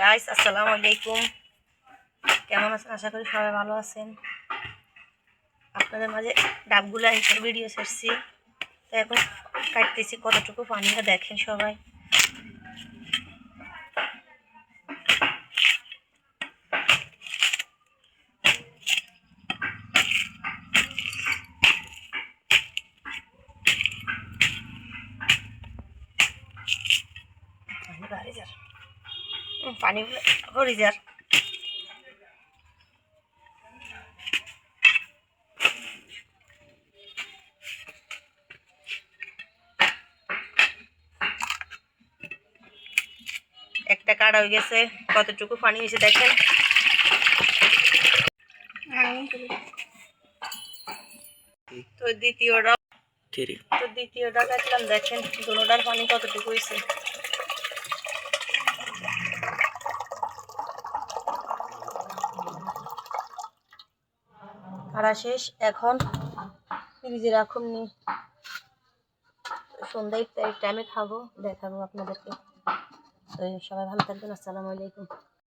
Guys, আসসালামু আলাইকুম। কেমন আছেন? আশা করি সবাই ভালো আছেন। আপনাদের মাঝে ডাবগুলো হিসেবে ভিডিও ছাড়ছি, তো এখন কাটতেছি। কতটুকু পানিটা দেখেন সবাই। পানিগুলো হরিজার একটা কাটা হয়ে গেছে। কতটুকু পানি হয়েছে দেখেন। তো দ্বিতীয়টা কাটলাম, দেখেন দুটোটার পানি কতটুকু হয়েছে। কাটা শেষ, এখন ফ্রিজে রাখুন নি, সন্ধ্যায় টাইমে খাবো, দেখাবো আপনাদেরকে। তো সবাই ভালো থাকবেন। আসসালামু আলাইকুম।